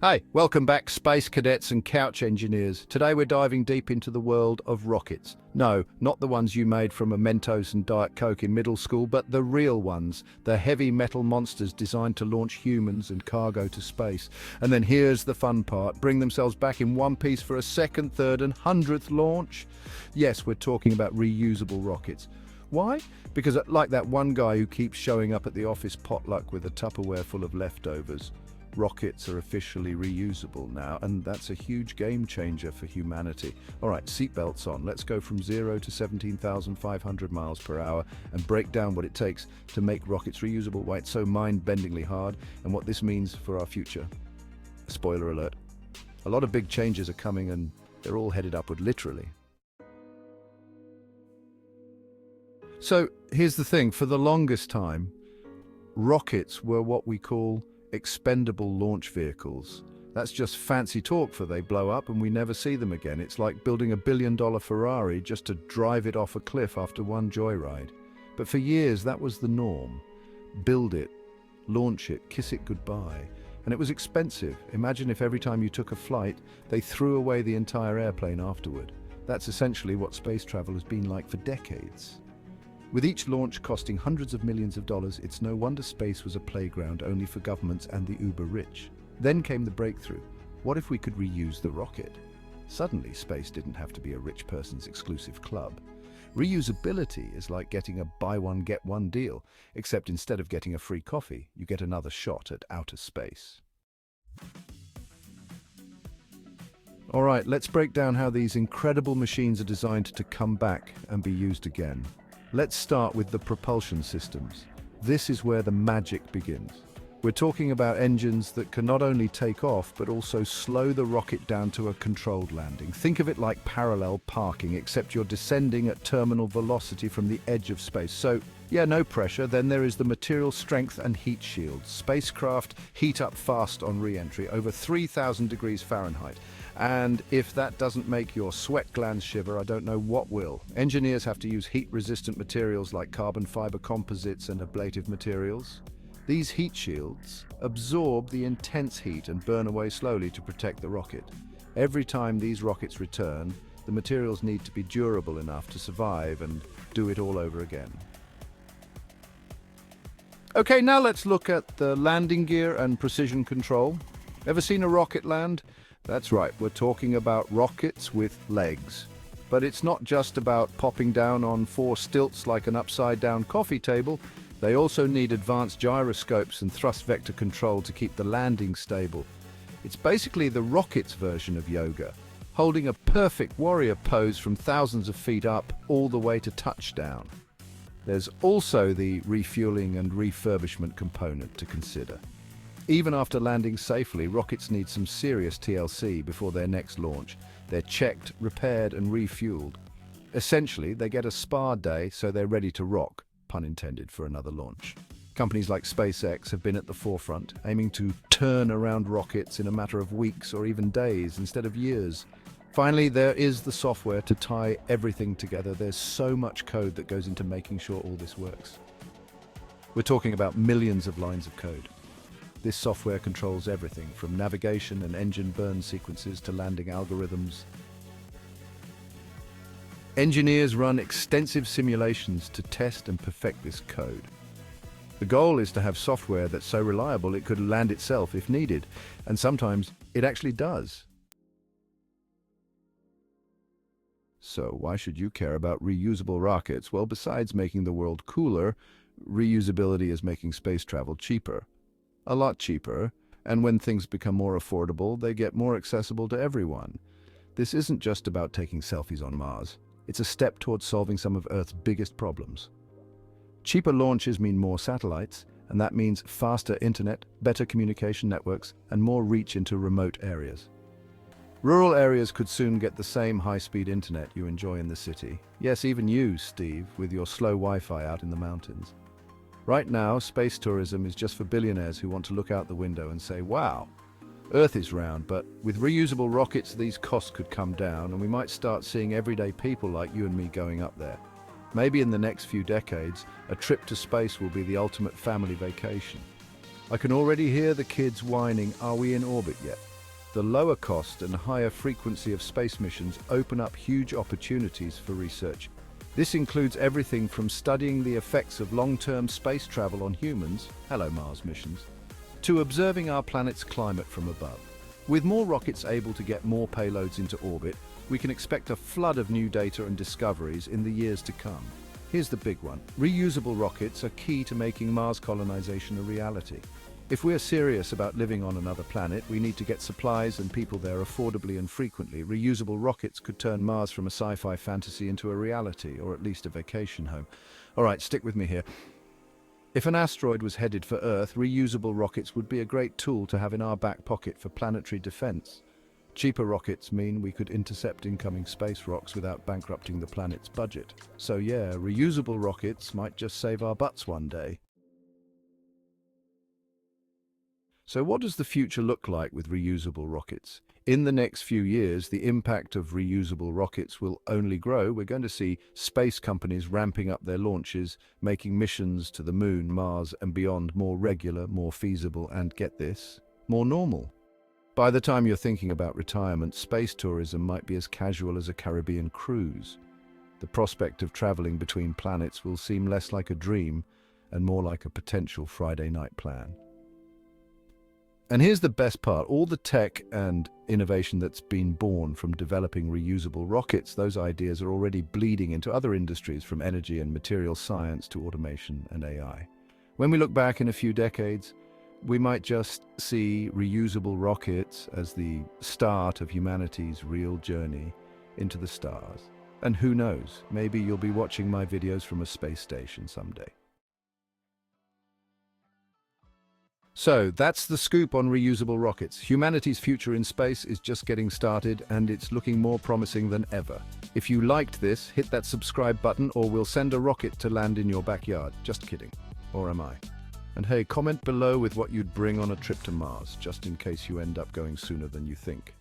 Hey, welcome back, space cadets and couch engineers. Today we're diving deep into the world of rockets. No, not the ones you made from a Mentos and Diet Coke in middle school, but the real ones, the heavy metal monsters designed to launch humans and cargo to space. And then here's the fun part, bring themselves back in one piece for a second, third and 100th launch. Yes, we're talking about reusable rockets. Why? Because like that one guy who keeps showing up at the office potluck with a Tupperware full of leftovers. Rockets are officially reusable now, and that's a huge game changer for humanity. All right, seatbelts on. Let's go from 0 to 17,500 miles per hour and break down what it takes to make rockets reusable, why it's so mind-bendingly hard, and what this means for our future. Spoiler alert. A lot of big changes are coming, and they're all headed upward, literally. So here's the thing. For the longest time, rockets were what we call expendable launch vehicles. That's just fancy talk for they blow up and we never see them again. It's like building a billion-dollar Ferrari just to drive it off a cliff after one joyride. But for years, that was the norm. Build it, launch it, kiss it goodbye. And it was expensive. Imagine if every time you took a flight, they threw away the entire airplane afterward. That's essentially what space travel has been like for decades. With each launch costing hundreds of millions of dollars, it's no wonder space was a playground only for governments and the uber-rich. Then came the breakthrough. What if we could reuse the rocket? Suddenly, space didn't have to be a rich person's exclusive club. Reusability is like getting a buy one, get one deal, except instead of getting a free coffee, you get another shot at outer space. All right, let's break down how these incredible machines are designed to come back and be used again. Let's start with the propulsion systems. This is where the magic begins. We're talking about engines that can not only take off, but also slow the rocket down to a controlled landing. Think of it like parallel parking, except you're descending at terminal velocity from the edge of space. So, yeah, no pressure. Then there is the material strength and heat shield. Spacecraft heat up fast on re-entry, over 3,000 degrees Fahrenheit. And if that doesn't make your sweat glands shiver, I don't know what will. Engineers have to use heat-resistant materials like carbon fiber composites and ablative materials. These heat shields absorb the intense heat and burn away slowly to protect the rocket. Every time these rockets return, the materials need to be durable enough to survive and do it all over again. Okay, now let's look at the landing gear and precision control. Ever seen a rocket land? That's right, we're talking about rockets with legs. But it's not just about popping down on 4 stilts like an upside-down coffee table. They also need advanced gyroscopes and thrust vector control to keep the landing stable. It's basically the rocket's version of yoga, holding a perfect warrior pose from thousands of feet up all the way to touchdown. There's also the refueling and refurbishment component to consider. Even after landing safely, rockets need some serious TLC before their next launch. They're checked, repaired and refueled. Essentially, they get a spa day so they're ready to rock, pun intended, for another launch. Companies like SpaceX have been at the forefront, aiming to turn around rockets in a matter of weeks or even days instead of years. Finally, there is the software to tie everything together. There's so much code that goes into making sure all this works. We're talking about millions of lines of code. This software controls everything from navigation and engine burn sequences to landing algorithms. Engineers run extensive simulations to test and perfect this code. The goal is to have software that's so reliable it could land itself if needed, and sometimes it actually does. So why should you care about reusable rockets? Well, besides making the world cooler, reusability is making space travel cheaper. A lot cheaper, and when things become more affordable, they get more accessible to everyone. This isn't just about taking selfies on Mars. It's a step towards solving some of Earth's biggest problems. Cheaper launches mean more satellites, and that means faster internet, better communication networks, and more reach into remote areas. Rural areas could soon get the same high-speed internet you enjoy in the city. Yes, even you, Steve, with your slow Wi-Fi out in the mountains. Right now, space tourism is just for billionaires who want to look out the window and say, wow, Earth is round, but with reusable rockets, these costs could come down and we might start seeing everyday people like you and me going up there. Maybe in the next few decades, a trip to space will be the ultimate family vacation. I can already hear the kids whining, are we in orbit yet? The lower cost and higher frequency of space missions open up huge opportunities for research. This includes everything from studying the effects of long-term space travel on humans, hello Mars missions, to observing our planet's climate from above. With more rockets able to get more payloads into orbit, we can expect a flood of new data and discoveries in the years to come. Here's the big one. Reusable rockets are key to making Mars colonization a reality. If we're serious about living on another planet, we need to get supplies and people there affordably and frequently. Reusable rockets could turn Mars from a sci-fi fantasy into a reality, or at least a vacation home. All right, stick with me here. If an asteroid was headed for Earth, reusable rockets would be a great tool to have in our back pocket for planetary defense. Cheaper rockets mean we could intercept incoming space rocks without bankrupting the planet's budget. So yeah, reusable rockets might just save our butts one day. So what does the future look like with reusable rockets? In the next few years, the impact of reusable rockets will only grow. We're going to see space companies ramping up their launches, making missions to the Moon, Mars, and beyond more regular, more feasible, and get this, more normal. By the time you're thinking about retirement, space tourism might be as casual as a Caribbean cruise. The prospect of traveling between planets will seem less like a dream and more like a potential Friday night plan. And here's the best part, all the tech and innovation that's been born from developing reusable rockets, those ideas are already bleeding into other industries, from energy and material science to automation and AI. When we look back in a few decades, we might just see reusable rockets as the start of humanity's real journey into the stars. And who knows, maybe you'll be watching my videos from a space station someday. So that's the scoop on reusable rockets. Humanity's future in space is just getting started, and it's looking more promising than ever. If you liked this, hit that subscribe button or we'll send a rocket to land in your backyard. Just kidding. Or am I? And hey, comment below with what you'd bring on a trip to Mars, just in case you end up going sooner than you think.